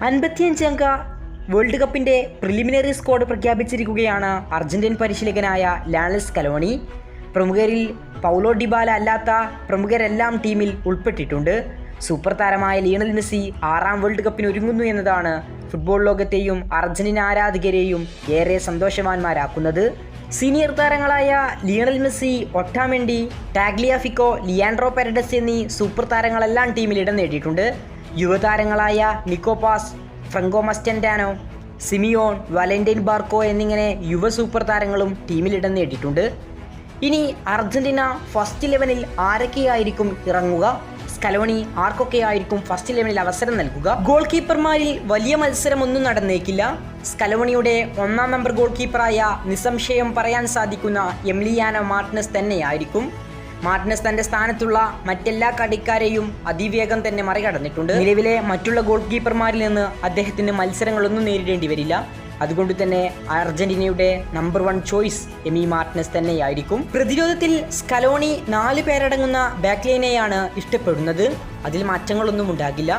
55 അംഗ വേൾഡ് കപ്പിൻ്റെ preliminary squad പ്രഖ്യാപിച്ചിരിക്കുകയാണ് അർജന്റീൻ പരിശീലകനായ ലയണൽ സ്കലോണി. പ്രമുഖരിൽ പൗലോ ഡിബാല അല്ലാത്ത പ്രമുഖരെല്ലാം ടീമിൽ ഉൾപ്പെട്ടിട്ടുണ്ട്. സൂപ്പർ താരമായ ലിയണൽ മെസ്സി 6ാം വേൾഡ് കപ്പിന് ഒരുങ്ങുന്നു എന്നതാണ് ഫുട്ബോൾ ലോകത്തെയും അർജന്റീന ആരാധകരെയും ഏറെ സന്തോഷവാന്മാരാക്കുന്നത്. സീനിയർ താരങ്ങളായ Lionel Messi, Otamendi, Tagliafico, Leandro Paredes എന്നീ സൂപ്പർ താരങ്ങളെല്ലാം ടീമിൽ ഇടം നേടിയിട്ടുണ്ട്. യുവതാരങ്ങളായ നിക്കോപാസ്, ഫ്രങ്കോ മസ്റ്റൻഡാനോ, സിമിയോൺ, വാലന്റൈൻ ബാർക്കോ എന്നിങ്ങനെ യുവ സൂപ്പർ താരങ്ങളും ടീമിൽ ഇടം നേടിയിട്ടുണ്ട്. ഇനി അർജന്റീന ഫസ്റ്റ് 11-ൽ ആരൊക്കെയായിരിക്കും ഇറങ്ങുക? സ്കലോണി ആർക്കൊക്കെയായിരിക്കും ഫസ്റ്റ് 11-ൽ അവസരം നൽകുക? ഗോൾ കീപ്പർമാരിൽ വലിയ മത്സരമൊന്നും നടന്നേക്കില്ല. സ്കലോണിയുടെ 1ാം നമ്പർ ഗോൾ കീപ്പറായ നിസ്സംശയം പറയാൻ സാധിക്കുന്ന എമിലിയാനോ മാർട്ടിനസ് തന്നെയായിരിക്കും. മാർട്ടിനസ് തൻ്റെ സ്ഥാനത്തുള്ള മറ്റെല്ലാ കളിക്കാരെയും അതിവേഗം തന്നെ മറികടന്നിട്ടുണ്ട്. നിലവിലെ മറ്റുള്ള ഗോൾ കീപ്പർമാരിൽ നിന്ന് അദ്ദേഹത്തിന് മത്സരങ്ങളൊന്നും നേരിടേണ്ടി വരില്ല. അതുകൊണ്ട് തന്നെ അർജന്റീനയുടെ നമ്പർ 1 ചോയ്സ് എമി മാർട്ടിനസ് തന്നെയായിരിക്കും. പ്രതിരോധത്തിൽ സ്കലോണി 4 പേരടങ്ങുന്ന ബാക്ക് ലൈനെയാണ് ഇഷ്ടപ്പെടുന്നത്. അതിൽ മാറ്റങ്ങളൊന്നും ഉണ്ടാകില്ല.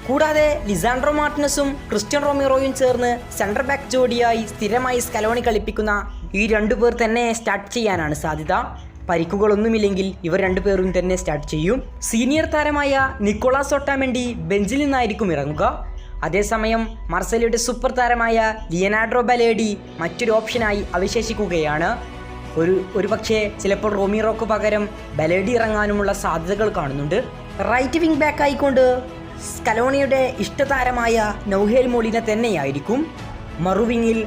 കൂടാതെ ലിസാൻഡ്രോ മാർട്ടിനസും ക്രിസ്റ്റ്യൻ റൊമീറോയും ചേർന്ന് സെൻട്രൽ ബാക്ക് ജോഡിയായി സ്ഥിരമായി സ്കലോണി കളിപ്പിക്കുന്ന ഈ 2 പേർ തന്നെ സ്റ്റാർട്ട് ചെയ്യാനാണ് സാധ്യത. പരിക്കുകളൊന്നുമില്ലെങ്കിൽ ഇവർ 2 പേരും തന്നെ സ്റ്റാർട്ട് ചെയ്യും. സീനിയർ താരമായ നിക്കോളാസ് ഒട്ടാമെൻഡി ബെഞ്ചിൽ നിന്നായിരിക്കും ഇറങ്ങുക. അതേസമയം മാർസലോയുടെ സൂപ്പർ താരമായ ലിയനാർഡോ ബലേഡി മറ്റൊരു ഓപ്ഷനായി അവശേഷിക്കുകയാണ്. ഒരു പക്ഷേ ചിലപ്പോൾ റൊമീറോക്ക് പകരം ബലേഡി ഇറങ്ങാനുമുള്ള സാധ്യതകൾ കാണുന്നുണ്ട്. റൈറ്റ് വിങ് ബാക്ക് ആയിക്കൊണ്ട് സ്കലോണിയുടെ ഇഷ്ടതാരമായ നൗഹേൽ മൊളീന തന്നെയായിരിക്കും. മറുവിങ്ങിൽ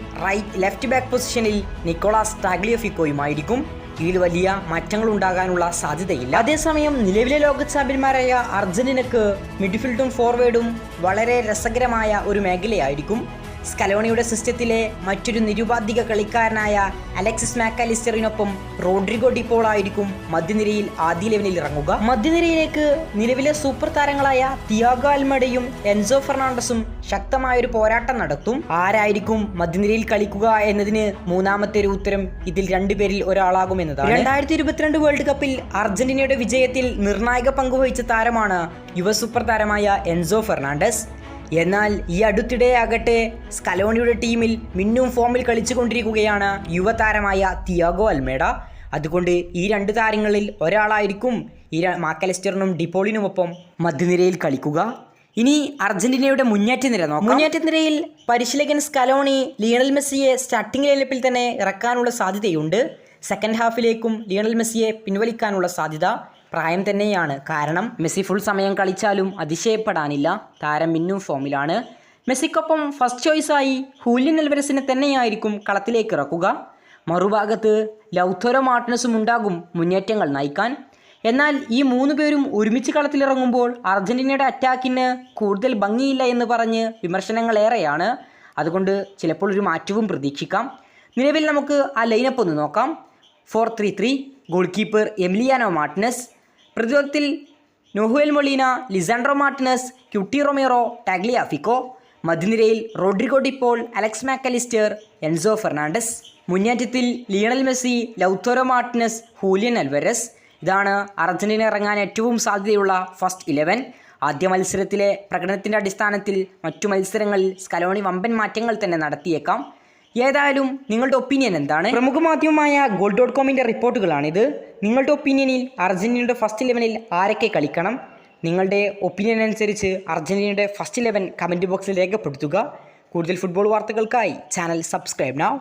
ലെഫ്റ്റ് ബാക്ക് പൊസിഷനിൽ നിക്കോളാസ് ടാഗ്ലിയാഫിക്കോയുമായിരിക്കും. ഇതിൽ വലിയ മാറ്റങ്ങൾ ഉണ്ടാകാനുള്ള സാധ്യതയില്ല. അതേസമയം നിലവിലെ ലോക ചാമ്പ്യന്മാരായ അർജന്റീനക്ക് മിഡ്ഫീൽഡും ഫോർവേഡും വളരെ രസകരമായ ഒരു മേഖലയായിരിക്കും. സ്കലോണിയുടെ സിസ്റ്റത്തിലെ മറ്റൊരു നിരുപാധിക കളിക്കാരനായ അലക്സിസ് മാക്കാലിസ്റ്ററിനൊപ്പം റോഡ്രിഗോ ഡിപോൾ ആയിരിക്കും മധ്യനിരയിൽ ആദ്യ 11-ൽ ഇറങ്ങുക. മധ്യനിരയിലേക്ക് നിലവിലെ സൂപ്പർ താരങ്ങളായ തിയാഗോ അൽമഡയും എൻസോ ഫെർണാണ്ടസും ശക്തമായൊരു പോരാട്ടം നടത്തും. ആരായിരിക്കും മധ്യനിരയിൽ കളിക്കുക എന്നതിന് മൂന്നാമത്തെ ഒരു ഉത്തരം ഇതിൽ 2 പേരിൽ ഒരാളാകുമെന്നതാണ്. 2022 വേൾഡ് കപ്പിൽ അർജന്റീനയുടെ വിജയത്തിൽ നിർണായക പങ്കുവഹിച്ച താരമാണ് യുവ സൂപ്പർ താരമായ എൻസോ ഫെർണാണ്ടസ്. എന്നാൽ ഈ അടുത്തിടെയാകട്ടെ സ്കലോണിയുടെ ടീമിൽ മിന്നും ഫോമിൽ കളിച്ചുകൊണ്ടിരിക്കുകയാണ് യുവതാരമായ തിയാഗോ അൽമേഡ. അതുകൊണ്ട് ഈ 2 താരങ്ങളിൽ ഒരാളായിരിക്കും ഈ മാക്കലിസ്റ്ററിനും ഡിപ്പോളിനുമൊപ്പം മധ്യനിരയിൽ കളിക്കുക. ഇനി അർജന്റീനയുടെ മുന്നേറ്റ നിര നോക്കാം. മുന്നേറ്റ നിരയിൽ പരിശീലകൻ സ്കലോണി ലിയണൽ മെസ്സിയെ സ്റ്റാർട്ടിംഗ് ലൈനപ്പിൽ തന്നെ ഇറക്കാനുള്ള സാധ്യതയുണ്ട്. സെക്കൻഡ് ഹാഫിലേക്കും ലിയണൽ മെസ്സിയെ പിൻവലിക്കാനുള്ള സാധ്യത പ്രായം തന്നെയാണ്. കാരണം മെസ്സി ഫുൾ സമയം കളിച്ചാലും അതിശയപ്പെടാനില്ല. താരം മിന്നും ഫോമിലാണ്. മെസ്സിക്കൊപ്പം ഫസ്റ്റ് ചോയ്സായി ഹൂലിയൻ അൽവരസിനെ തന്നെയായിരിക്കും കളത്തിലേക്ക് ഇറക്കുക. മറുഭാഗത്ത് ലൗതാരോ മാർട്ടിനസും ഉണ്ടാകും മുന്നേറ്റങ്ങൾ നയിക്കാൻ. എന്നാൽ ഈ 3 പേരും ഒരുമിച്ച് കളത്തിലിറങ്ങുമ്പോൾ അർജന്റീനയുടെ അറ്റാക്കിന് കൂടുതൽ ഭംഗിയില്ല എന്ന് പറഞ്ഞ് വിമർശനങ്ങളേറെയാണ്. അതുകൊണ്ട് ചിലപ്പോൾ ഒരു മാറ്റവും പ്രതീക്ഷിക്കാം. നിലവിൽ നമുക്ക് ആ ലൈനപ്പ് ഒന്ന് നോക്കാം. 4-3-3. Goal keeper Emiliano Martinez. പ്രതിരോധത്തിൽ Nahuel Molina, Lisandro Martinez, Cuti Romero, Tagliafico. മധ്യനിരയിൽ Rodrigo De Paul, Alex Mac Allister, Enzo Fernandez. മുന്നേറ്റത്തിൽ Lionel Messi, Lautaro Martinez, Julian Alvarez. ഇതാണ് അർജന്റീന ഇറങ്ങാൻ ഏറ്റവും സാധ്യതയുള്ള ഫസ്റ്റ് 11. ആദ്യ മത്സരത്തിലെ പ്രകടനത്തിൻ്റെ അടിസ്ഥാനത്തിൽ മറ്റു മത്സരങ്ങളിൽ സ്കലോണി വമ്പൻ മാറ്റങ്ങൾ തന്നെ നടത്തിയേക്കാം. ഏതായാലും നിങ്ങളുടെ ഒപ്പീനിയൻ എന്താണ്? പ്രമുഖ മാധ്യമമായ goal.comന്റെ റിപ്പോർട്ടുകളാണിത്. നിങ്ങളുടെ ഒപ്പീനിയനിൽ അർജന്റീനയുടെ ഫസ്റ്റ് 11-ൽ ആരൊക്കെ കളിക്കണം? നിങ്ങളുടെ ഒപ്പീനിയൻ അനുസരിച്ച് അർജന്റീനയുടെ ഫസ്റ്റ് 11 കമൻറ്റ് ബോക്സിൽ രേഖപ്പെടുത്തുക. കൂടുതൽ ഫുട്ബോൾ വാർത്തകൾക്കായി ചാനൽ സബ്സ്ക്രൈബ് നൗ.